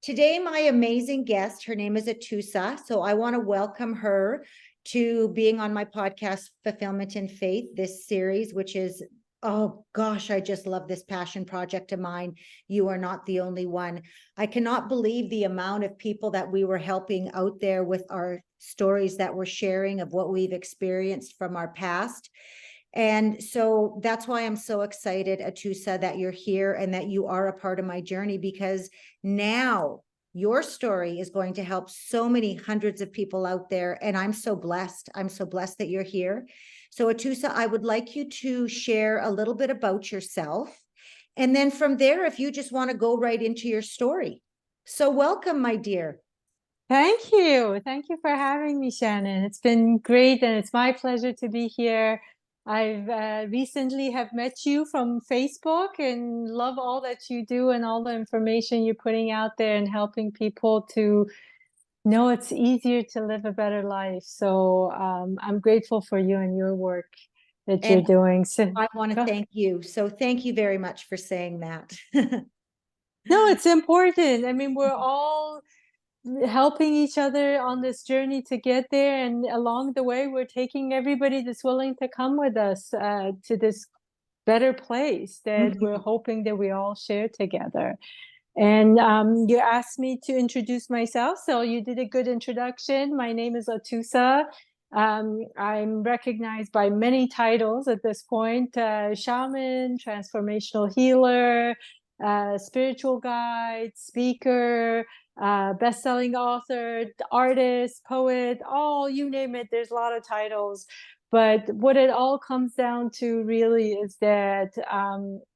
Today, my amazing guest, her name is Atousa. So I want to welcome her to being on my podcast, Fulfillment in Faith, this series, which is, oh gosh, I just love this passion project of mine. You are not the only one. I cannot believe the amount of people that we were helping out there with our stories that we're sharing of what we've experienced from our past. And so that's why I'm so excited, Atousa, that you're here and that you are a part of my journey, because now your story is going to help so many hundreds of people out there. And I'm so blessed. I'm so blessed that you're here. So, Atousa, I would like you to share a little bit about yourself. And then from there, if you just want to go right into your story. So, welcome, my dear. Thank you. Thank you for having me, Shannon. It's been great and it's my pleasure to be here. I've recently have met you from Facebook and love all that you do and all the information you're putting out there and helping people to know it's easier to live a better life. So I'm grateful for you and your work that you're And doing. So I want to go. thank you. So, thank you very much for saying that. No, it's important. I mean, we're all helping each other on this journey to get there, and along the way we're taking everybody that's willing to come with us to this better place that we're Mhm. hoping that we all share together. And you asked me to introduce myself, so you did a good introduction. My name is Atousa. I'm recognized by many titles at this point: shaman, transformational healer, spiritual guide, speaker, best-selling author, artist, poet, all you name it. There's a lot of titles. But what it all comes down to really is that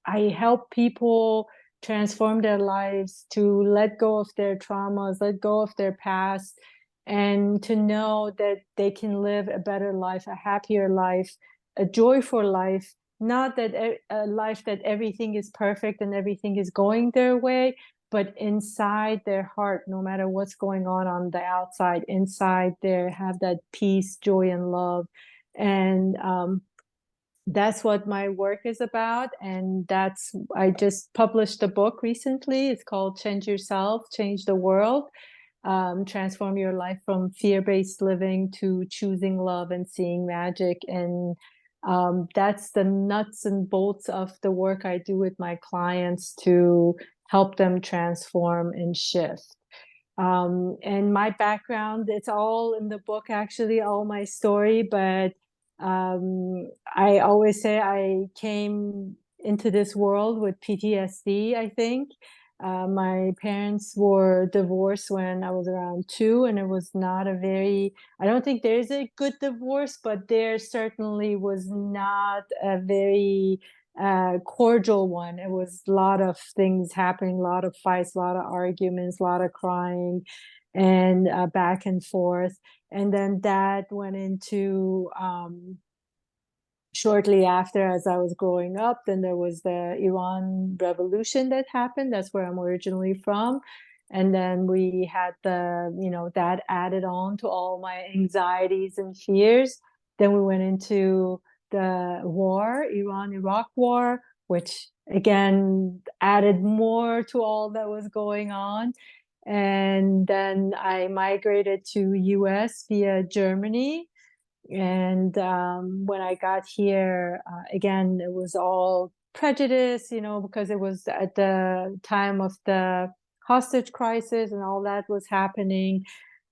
I help people transform their lives, to let go of their traumas, let go of their past, and to know that they can live a better life, a happier life, a joyful life. Not that a life that everything is perfect and everything is going their way, but inside their heart, no matter what's going on the outside, inside there, have that peace, joy, and love. And that's what my work is about. And I just published a book recently. It's called Change Yourself, Change the World. Transform your life from fear-based living to choosing love and seeing magic. And that's the nuts and bolts of the work I do with my clients to help them transform and shift. And my background, it's all in the book, actually, all my story. But I always say I came into this world with PTSD, I think. My parents were divorced when I was around 2, and it was not a very, I don't think there's a good divorce, but there certainly was not a very cordial one. It was a lot of things happening, a lot of fights, a lot of arguments, a lot of crying, and back and forth. And then that went into shortly after, as I was growing up, then there was the Iran revolution that happened. That's where I'm originally from. And then we had that added on to all my anxieties and fears. Then we went into the war, Iran-Iraq war, which again added more to all that was going on. And then I migrated to US via Germany. And when I got here, again, it was all prejudice, because it was at the time of the hostage crisis and all that was happening.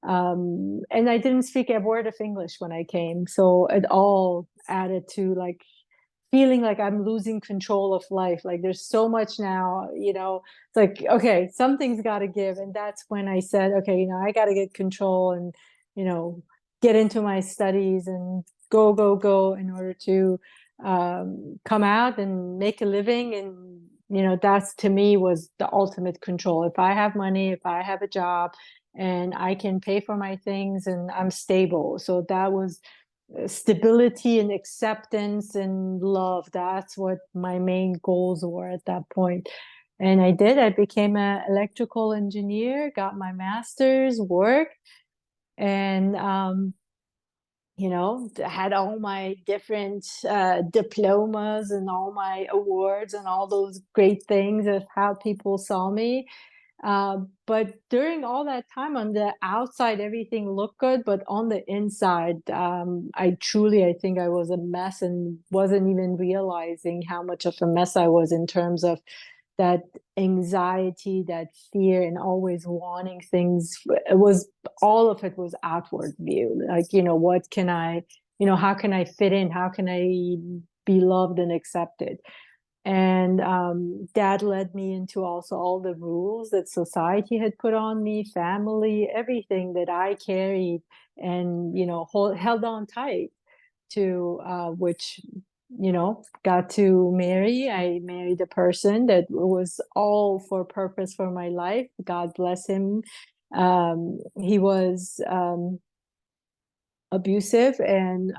And I didn't speak a word of English when I came. So it all added to like feeling like I'm losing control of life. Like there's so much now, it's like, okay, something's got to give. And that's when I said, okay, I got to get control and, you know, get into my studies and go, go, go in order to come out and make a living. And, that's to me was the ultimate control. If I have money, if I have a job and I can pay for my things and I'm stable. So that was stability and acceptance and love. That's what my main goals were at that point. And I became an electrical engineer, got my master's, worked, and had all my different diplomas and all my awards and all those great things of how people saw me. But during all that time, on the outside, everything looked good, but on the inside, I think I was a mess and wasn't even realizing how much of a mess I was in terms of that anxiety, that fear, and always wanting things. It was all of it was outward view. Like, what can I, how can I fit in? How can I be loved and accepted? And that led me into also all the rules that society had put on me, family, everything that I carried and, held on tight to, which, got to marry. I married a person that was all for purpose for my life. God bless him. He was abusive and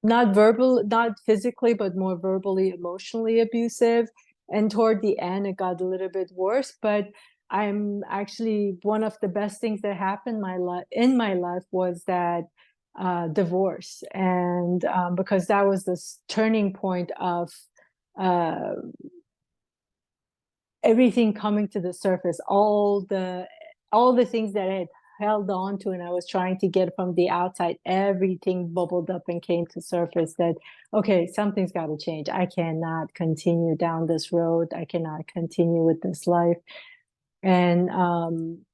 not physically, but more verbally, emotionally abusive. And toward the end, it got a little bit worse. But I'm actually, one of the best things that happened in my life was that divorce, and because that was the turning point of uh, everything coming to the surface, all the things that I had held on to and I was trying to get from the outside, everything bubbled up and came to surface that, okay, something's got to change. I cannot continue down this road. I cannot continue with this life. And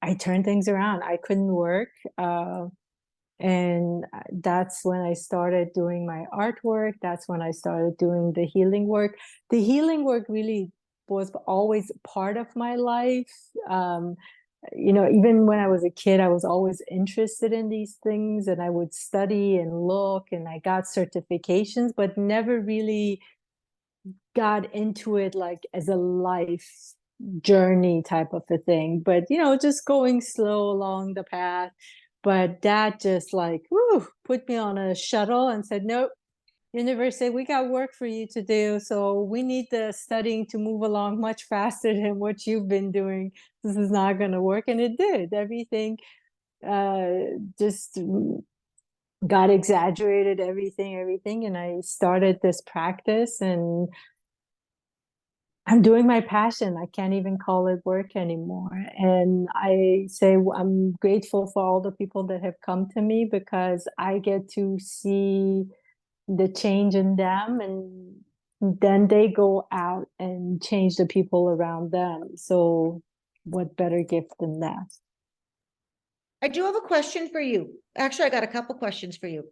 I turned things around. I couldn't work. And that's when I started doing my artwork. That's when I started doing the healing work. The healing work really was always part of my life. Even when I was a kid, I was always interested in these things and I would study and look and I got certifications, but never really got into it like as a life journey type of a thing. But, just going slow along the path. But that just like, whew, put me on a shuttle and said, nope, universe said, we got work for you to do. So we need the studying to move along much faster than what you've been doing. This is not going to work. And it did. Everything just got exaggerated, everything. And I started this practice and I'm doing my passion. I can't even call it work anymore. And I say I'm grateful for all the people that have come to me because I get to see the change in them and then they go out and change the people around them. So what better gift than that? I do have a question for you. Actually, I got a couple questions for you.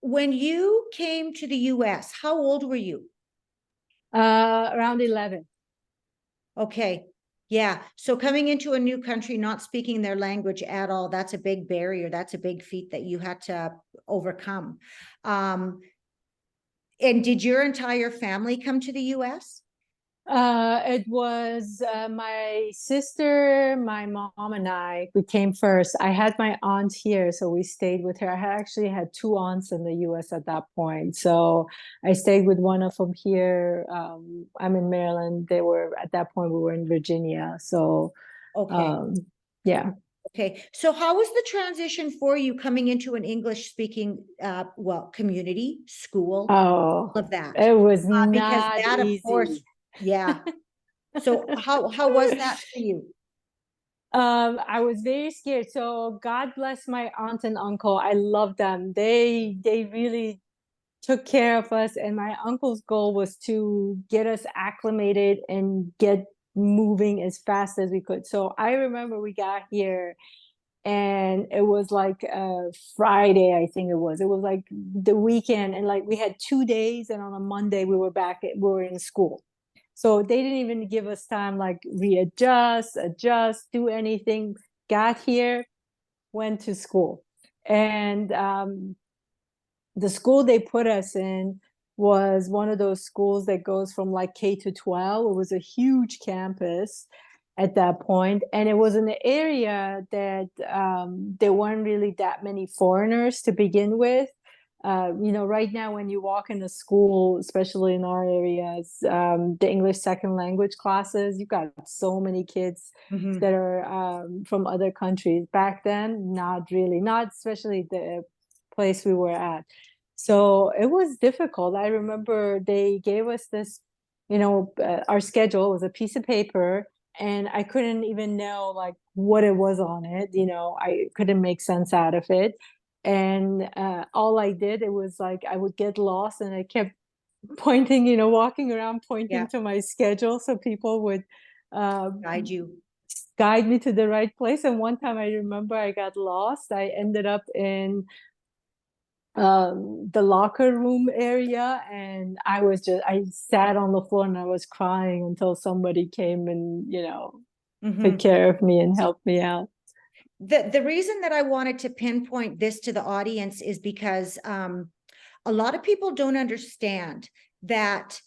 When you came to the US, how old were you? Around 11. Okay. Yeah. So coming into a new country, not speaking their language at all, that's a big barrier. That's a big feat that you had to overcome. And did your entire family come to the US? It was my sister, my mom, and I. We came first. I had my aunt here, so we stayed with her. I actually had two aunts in the U.S. at that point, so I stayed with one of them here. I'm in Maryland. They were at that point. We were in Virginia, so Okay. yeah. Okay. So how was the transition for you coming into an English speaking community, school, Oh, all of that? it was Because not that, of course, easy. yeah. So how was that for you? I was very scared. So God bless my aunt and uncle. I love them. They really took care of us. And my uncle's goal was to get us acclimated and get moving as fast as we could. So I remember we got here and it was like Friday, I think it was. It was like the weekend, and like we had 2 days, and on a Monday we were in school. So they didn't even give us time like readjust, adjust, do anything. Got here, went to school. And the school they put us in was one of those schools that goes from like K to 12. It was a huge campus at that point, and it was in an area that there weren't really that many foreigners to begin with. Right now when you walk in a school, especially in our areas, the English second language classes, you've got so many kids Mhm. that are from other countries. Back then, not really, not especially the place we were at. So it was difficult. I remember they gave us this our schedule was a piece of paper, and I couldn't even know like what it was on it. I couldn't make sense out of it. And all I did, it was like I would get lost, and I kept pointing, walking around pointing Yeah, to my schedule so people would uh, guide you. guide me to the right place. And one time I remember I got lost. I ended up in the locker room area, and I sat on the floor and I was crying until somebody came and took Mhm. care of me and helped me out. The reason that I wanted to pinpoint this to the audience is because a lot of people don't understand that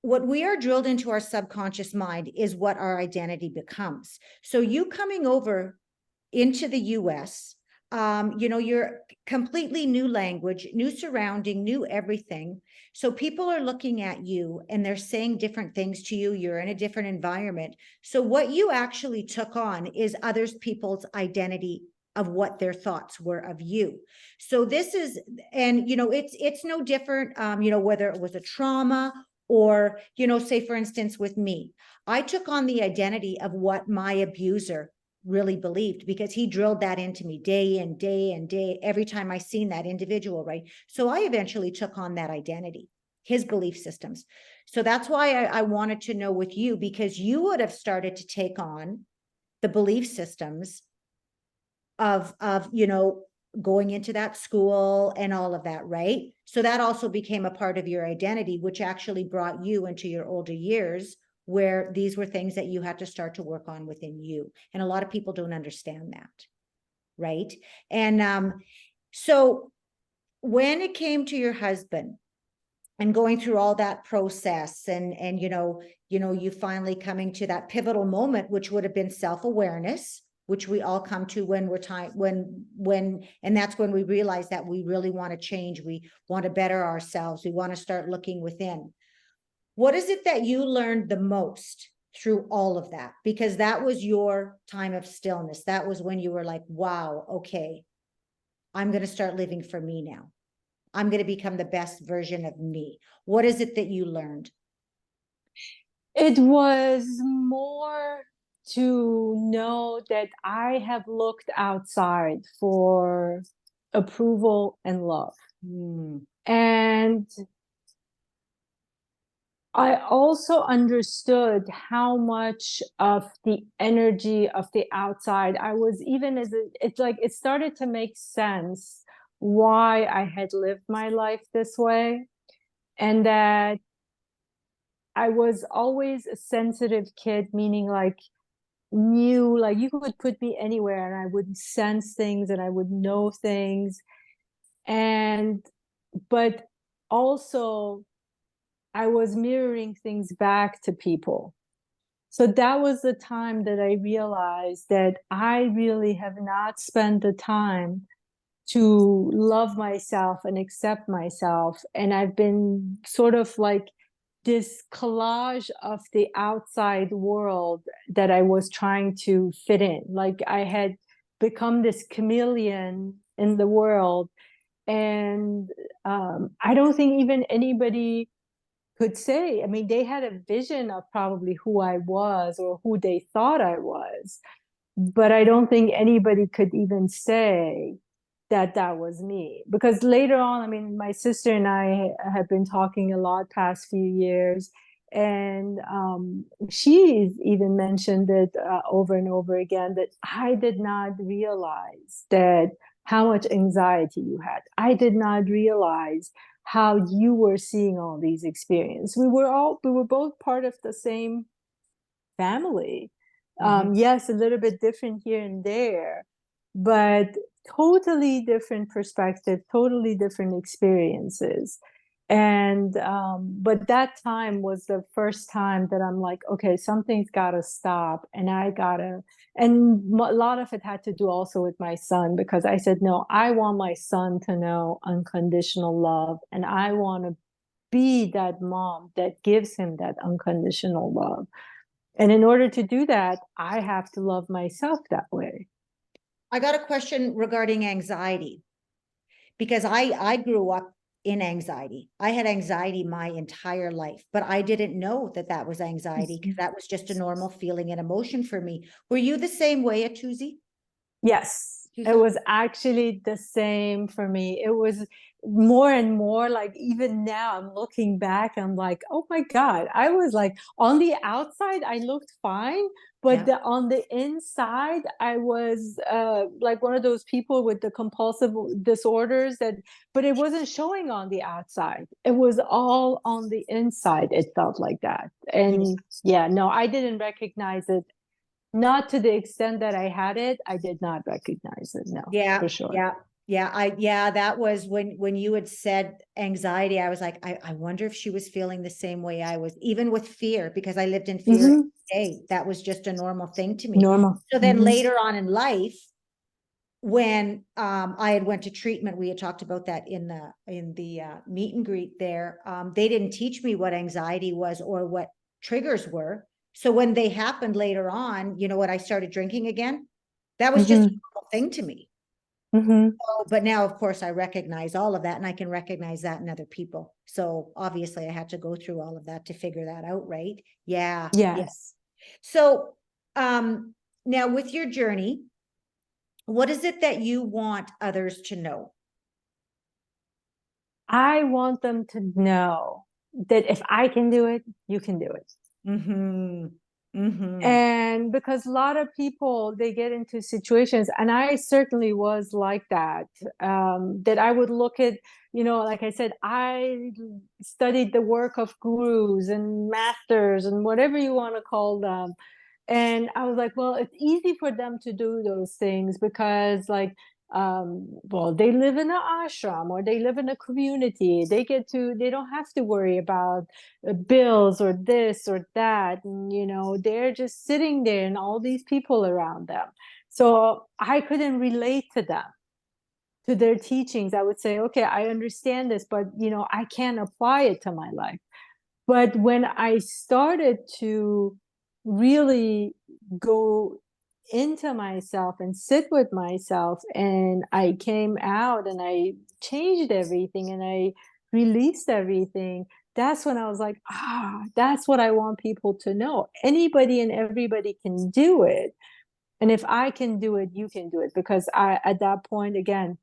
what we are drilled into our subconscious mind is what our identity becomes. So you coming over into the US, you're completely new language, new surrounding, new everything. So people are looking at you and they're saying different things to you. You're in a different environment. So what you actually took on is others people's identity of what their thoughts were of you. So this is, and it's no different, whether it was a trauma or, say for instance, with me, I took on the identity of what my abuser really believed, because he drilled that into me day and day and day, every time I seen that individual, right? So I eventually took on that identity, his belief systems. So that's why I wanted to know with you, because you would have started to take on the belief systems of going into that school and all of that, right? So that also became a part of your identity, which actually brought you into your older years, where these were things that you had to start to work on within you. And a lot of people don't understand that, right? And so when it came to your husband and going through all that process, and you finally coming to that pivotal moment, which would have been self-awareness, which we all come to when we're time when and that's when we realize that we really want to change, we want to better ourselves, we want to start looking within. What is it that you learned the most through all of that? Because that was your time of stillness. That was when you were like, wow, okay, I'm going to start living for me now. I'm going to become the best version of me. What is it that you learned? It was more to know that I have looked outside for approval and love. And I also understood how much of the energy of the outside I was, even it's like it started to make sense why I had lived my life this way, and that I was always a sensitive kid, meaning like you could put me anywhere and I would sense things and I would know things. And but also I was mirroring things back to people. So that was the time that I realized that I really have not spent the time to love myself and accept myself. And I've been sort of like this collage of the outside world that I was trying to fit in. Like I had become this chameleon in the world. And I don't think even anybody could say, I mean, they had a vision of probably who I was or who they thought I was, but I don't think anybody could even say that that was me. Because later on, I mean, my sister and I have been talking a lot past few years, and she's even mentioned it over and over again, that I did not realize that how much anxiety you had. I did not realize how you were seeing all these experiences. We were both part of the same family. Yes, a little bit different here and there, but totally different perspective, totally different experiences. And but that time was the first time that I'm like, okay, something's got to stop, and I gotta. And a lot of it had to do also with my son, because I said, no, I want my son to know unconditional love, and I want to be that mom that gives him that unconditional love. And in order to do that, I have to love myself that way. I got a question regarding anxiety, because I grew up in anxiety. I had anxiety my entire life, but I didn't know that that was anxiety because that was just a normal feeling and emotion for me. Were you the same way, Atousa? Yes, it Atousa? was actually the same for me. It was more and more like, even now I'm looking back, I'm like, oh my God, I was like, on the outside, I looked fine, but Yeah. on the inside, I was like one of those people with the compulsive disorders that, but it wasn't showing on the outside. It was all on the inside. It felt like that. And yeah, no, I didn't recognize it, not to the extent that I had it. I did not recognize it. No, Yeah, for sure. yeah, that was when you had said anxiety, I was like, I wonder if she was feeling the same way I was, even with fear, because I lived in fear every Hmm. day. That was just a normal thing to me. Normal. So then Hmm. later on in life, when I had went to treatment, we had talked about that in the meet and greet there. They didn't teach me what anxiety was or what triggers were. So when they happened later on, you know what, I started drinking again. That was just a Hmm. normal thing to me. Hmm. But now, of course, I recognize all of that and I can recognize that in other people. So obviously I had to go through all of that to figure that out, right? Yeah. Yeah. Yes. So now with your journey, what is it that you want others to know? I want them to know that if I can do it, you can do it. Mm-hmm. Mm-hmm. And because a lot of people, they get into situations, and I certainly was like that, that I would look at, like I said, I studied the work of gurus and masters and whatever you want to call them. And I was like, well, it's easy for them to do those things because, like, well, they live in an ashram or they live in a community. They don't have to worry about bills or this or that. And, they're just sitting there and all these people around them. So I couldn't relate to them, to their teachings. I would say, okay, I understand this, but, I can't apply it to my life. But when I started to really go into myself and sit with myself, and I came out and I changed everything and I released everything, that's when I was like, that's what I want people to know. Anybody and everybody can do it. And if I can do it, you can do it. Because at that point, again,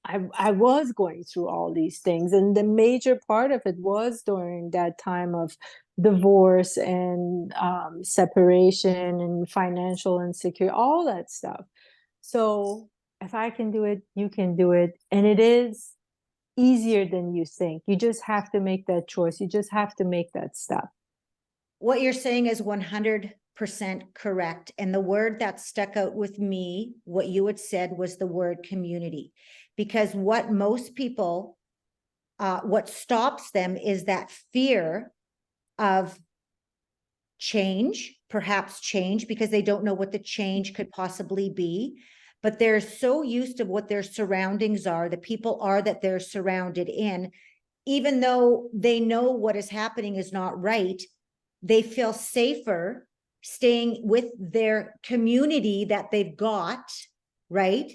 I was going through all these things, and the major part of it was during that time of divorce and separation and financial insecurity, all that stuff. So if I can do it, you can do it, and it is easier than you think. You just have to make that choice. You just have to make that step. What you're saying is 100% correct. And the word that stuck out with me, what you had said, was the word community. Because what most people, what stops them is that fear of change, perhaps change, because they don't know what the change could possibly be. But they're so used to what their surroundings are, the people are that they're surrounded in, even though they know what is happening is not right, they feel safer staying with their community that they've got, right?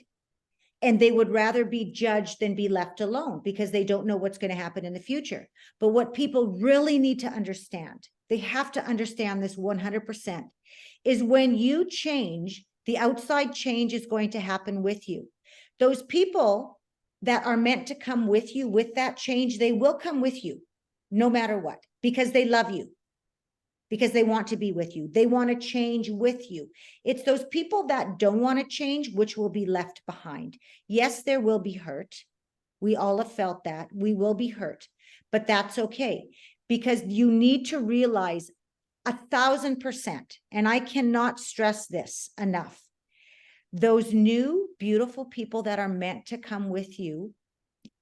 And they would rather be judged than be left alone because they don't know what's going to happen in the future. But what people really need to understand, they have to understand this 100%, is when you change, the outside change is going to happen with you. Those people that are meant to come with you with that change, they will come with you no matter what, because they love you, because they want to be with you. They want to change with you. It's those people that don't want to change, which will be left behind. Yes, there will be hurt. We all have felt that. We will be hurt, but that's okay, because you need to realize 1,000%, and I cannot stress this enough, those new, beautiful people that are meant to come with you,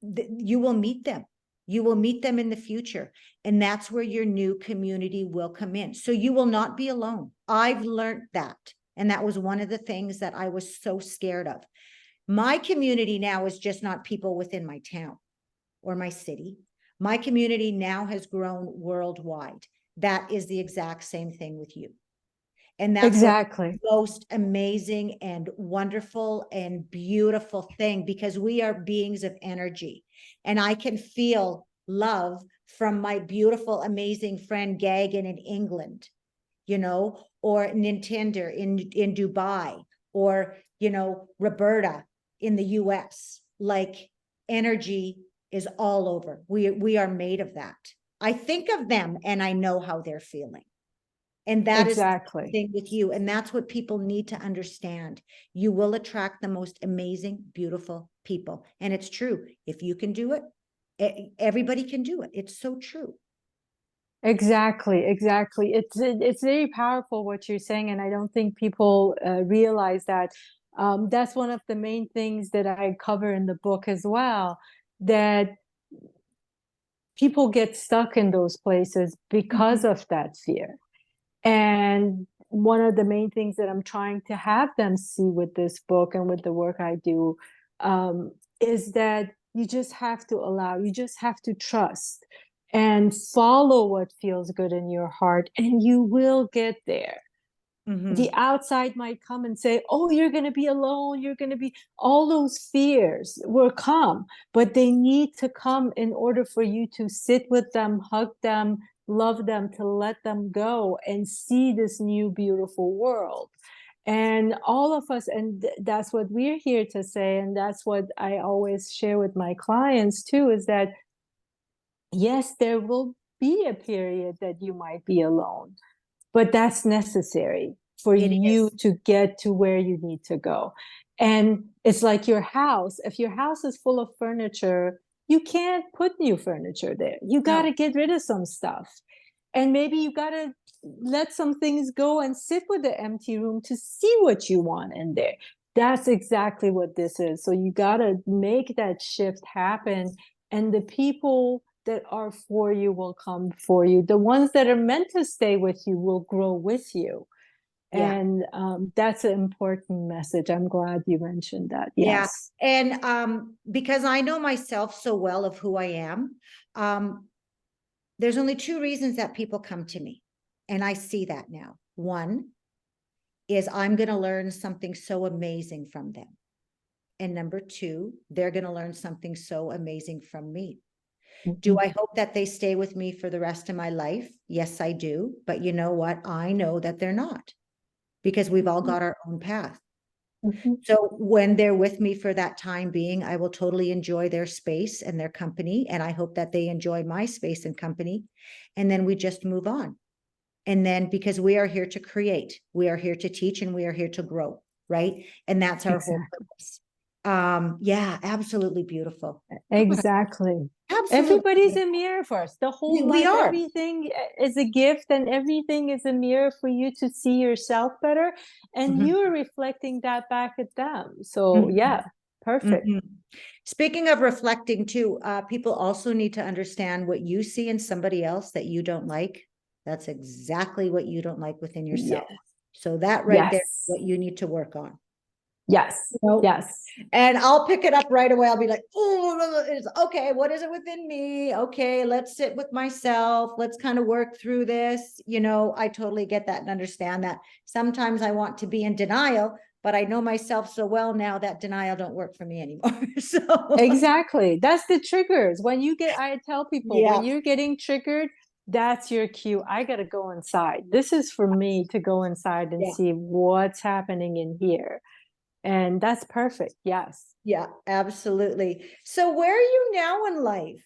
you will meet them. You will meet them in the future. And that's where your new community will come in. So you will not be alone. I've learned that. And that was one of the things that I was so scared of. My community now is just not people within my town or my city. My community now has grown worldwide. That is the exact same thing with you. And that's what Exactly. most amazing and wonderful and beautiful thing, because we are beings of energy, and I can feel love from my beautiful, amazing friend Gagan in England, or Nintendo in Dubai, or, Roberta in the US. Like, energy is all over. We are made of that. I think of them and I know how they're feeling. And that is the Exactly. thing with you. And that's what people need to understand. You will attract the most amazing, beautiful people. And it's true. If you can do it, everybody can do it. It's so true. Exactly, exactly. It's very powerful what you're saying, and I don't think people realize that. That's one of the main things that I cover in the book as well, that people get stuck in those places because Mhm. of that fear. And one of the main things that I'm trying to have them see with this book and with the work I do, is that you just have to allow, you just have to trust and follow what feels good in your heart, and you will get there. The Mhm. outside might come and say, oh, you're going to be alone, you're going to be, all those fears will come, but they need to come in order for you to sit with them, hug them, love them, to let them go and see this new beautiful world. And all of us, and that's what we're here to say, and that's what I always share with my clients too, is that yes, there will be a period that you might be alone, but that's necessary for It you is. to get to where you need to go. And it's like your house. If your house is full of furniture, you can't put new furniture there. You got No. to get rid of some stuff. And maybe you got to let some things go and sit with the empty room to see what you want in there. That's exactly what this is. So you got to make that shift happen. And the people that are for you will come for you. The ones that are meant to stay with you will grow with you. Yeah. And that's an important message. I'm glad you mentioned that. Yeah. Yes. And because I know myself so well of who I am, um, there's only two reasons that people come to me. And I see that now. One is I'm going to learn something so amazing from them. And number two, they're going to learn something so amazing from me. Do Mhm. I hope that they stay with me for the rest of my life? Yes, I do. But you know what? I know that they're not, because we've all got our own path. Mhm. So when they're with me for that time being, I will totally enjoy their space and their company. And I hope that they enjoy my space and company. And then we just move on. And then, because we are here to create, we are here to teach, and we are here to grow, right? And that's our whole Exactly. purpose. Yeah, absolutely beautiful. God, Exactly. absolutely Everybody's a beautiful. mirror for us. The We, whole we life, are. everything is a gift, and everything is a mirror for you to see yourself better. And Mhm, you're reflecting that back at them. So, mhm, yeah, perfect. mhm. Speaking of reflecting too, people also need to understand what you see in somebody else that you don't like. That's exactly what you don't like within yourself. Yeah. So that right there is Yes. what you need to work on. Yes. Yes. And I'll pick it up right away. I'll be like, oh, it's okay. What is it within me? Okay, let's sit with myself. Let's kind of work through this. I totally get that and understand that. Sometimes I want to be in denial, but I know myself so well now that denial don't work for me anymore. So Exactly. That's the triggers. I tell people, when yeah, you're getting triggered, that's your cue. I got to go inside. This is for me to go inside and yeah, see what's happening in here. And that's perfect. Yes. yeah, absolutely. So where are you now in life?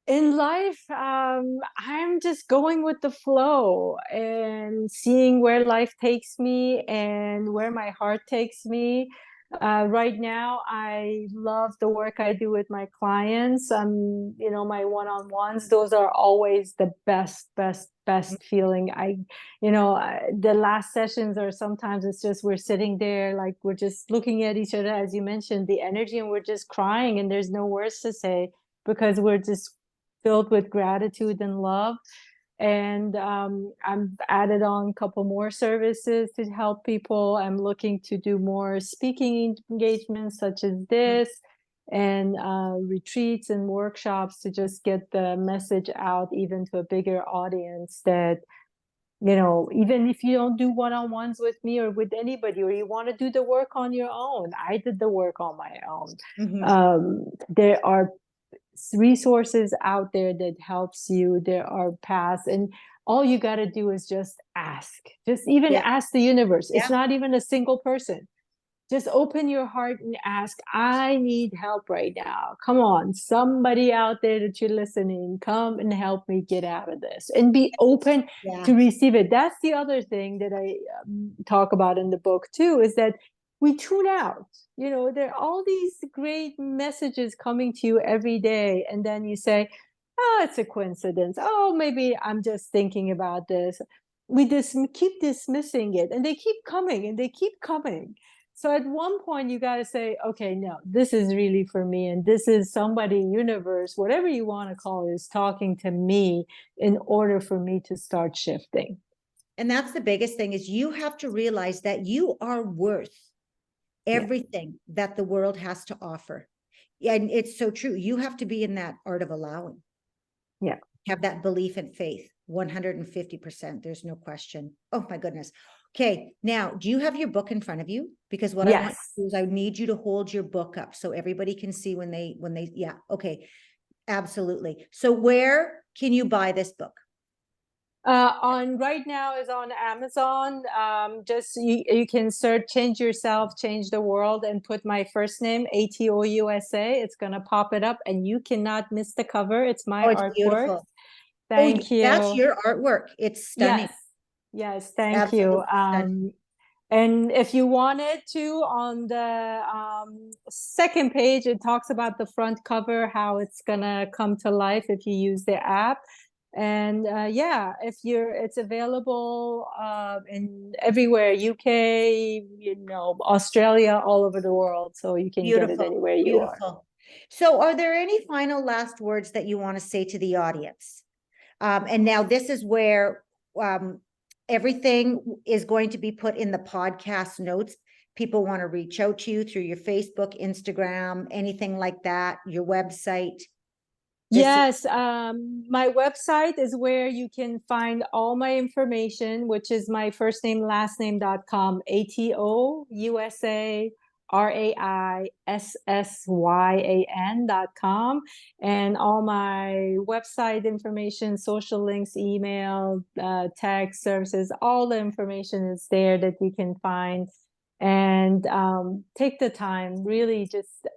In life, I'm just going with the flow and seeing where life takes me and where my heart takes me. Right now, I love the work I do with my clients. My one-on-ones, those are always the best, best, best feeling. The last sessions are sometimes it's just we're sitting there, like we're just looking at each other, as you mentioned, the energy, and we're just crying, and there's no words to say because we're just filled with gratitude and love. And I'm added on a couple more services to help people. I'm looking to do more speaking engagements such as this, and retreats and workshops to just get the message out even to a bigger audience, that Even if you don't do one-on-ones with me or with anybody, or you want to do the work on your own, I did the work on my own. There are resources out there that helps you. There are paths, and all you got to do is just ask. Just even ask the universe. It's not even a single person. Just open your heart and ask, I need help right now. Come on, somebody out there that you're listening, come and help me get out of this, and be open to receive it. That's the other thing that I talk about in the book too, is that we tune out. There are all these great messages coming to you every day. And then you say, oh, it's a coincidence. Oh, maybe I'm just thinking about this. We just keep dismissing it, and they keep coming and they keep coming. So at one point you got to say, okay, no, this is really for me. And this is somebody, universe, whatever you want to call it, is talking to me in order for me to start shifting. And that's the biggest thing, is you have to realize that you are worth everything that the world has to offer. And it's so true. You have to be in that art of allowing. Yeah. Have that belief and faith, 150%. There's no question. Oh my goodness. Okay, now, do you have your book in front of you? Because what I want to do is I need you to hold your book up so everybody can see when they, okay, absolutely. So where can you buy this book? On right now is on Amazon. Just you can search "Change Yourself, Change the World" and put my first name, Atuousa. It's gonna pop it up, and you cannot miss the cover. It's my artwork. Beautiful. Thank you. That's your artwork. It's stunning. Yes, thank you. And if you wanted to, on the second page, it talks about the front cover, how it's gonna come to life if you use the app. And it's available in everywhere, UK, Australia, all over the world. So you can get it anywhere you are. So are there any final last words that you want to say to the audience? And now this is where everything is going to be put in the podcast notes. People want to reach out to you through your Facebook, Instagram, anything like that, your website. Yes, my website is where you can find all my information, which is my first name, last name.com, ATOUSA and all my website information, social links, email, text services, all the information is there that you can find. And take the time, really.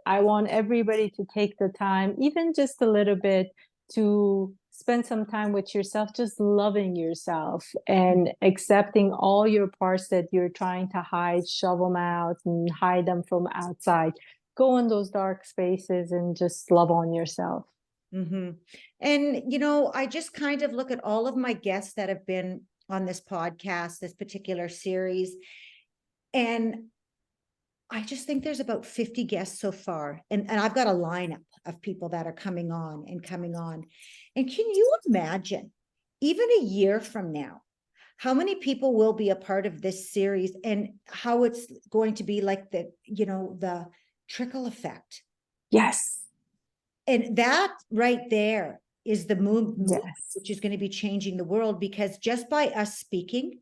I want everybody to take the time, even just a little bit, to spend some time with yourself, just loving yourself and accepting all your parts that you're trying to hide, shove them out and hide them from outside. Go in those dark spaces and just love on yourself. And I just kind of look at all of my guests that have been on this podcast, this particular series, and I just think there's about 50 guests so far. And I've got a lineup of people that are coming on. And can you imagine, even a year from now, how many people will be a part of this series, and how it's going to be like the trickle effect? Yes. And that right there is the movement, which is going to be changing the world, because just by us speaking,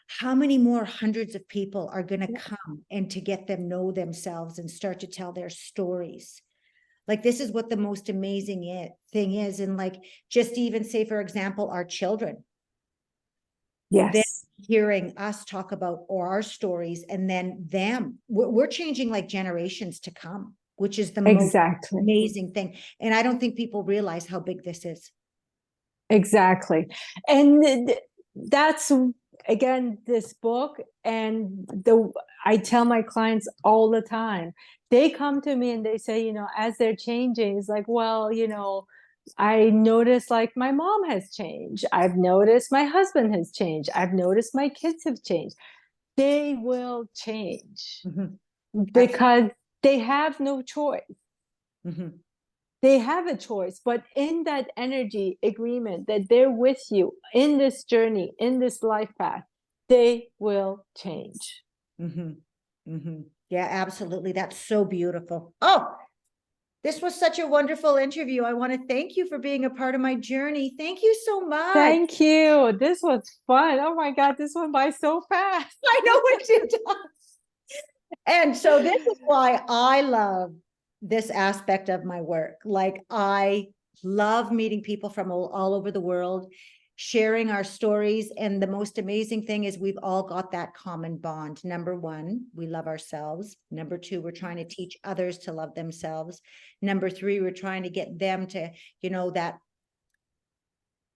how many more hundreds of people are going to come, and to get them know themselves and start to tell their stories. Like, this is what the most amazing thing is. And like, just even say, for example, our children. Then hearing us talk about our stories, and then we're changing like generations to come, which is the most amazing thing. And I don't think people realize how big this is. Exactly. And that's, again, this book, and I tell my clients all the time, they come to me and they say, as they're changing, it's like, well, I noticed like my mom has changed. I've noticed my husband has changed. I've noticed my kids have changed. They will change because they have no choice. They have a choice, but in that energy agreement that they're with you in this journey, in this life path, they will change. Yeah, absolutely. That's so beautiful. Oh, This was such a wonderful interview. I want to thank you for being a part of my journey. Thank you so much. Thank you. This was fun. Oh my God, this went by so fast. I know what you do. And so this is why I love this aspect of my work. Like, I love meeting people from all over the world, sharing our stories. And the most amazing thing is we've all got that common bond. Number one, we love ourselves. Number two, we're trying to teach others to love themselves. Number three, we're trying to get them to, that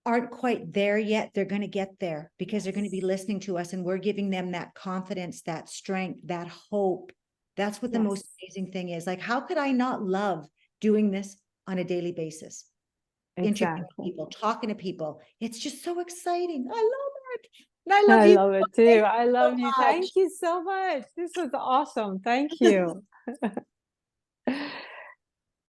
aren't quite there yet. They're going to get there because they're going to be listening to us, and we're giving them that confidence, that strength, that hope. That's what the most amazing thing is. Like, how could I not love doing this on a daily basis? Interviewing people, talking to people. It's just so exciting. I love it. And I love I you. love it too. I love So you. much. Thank you so much. This was awesome. Thank you.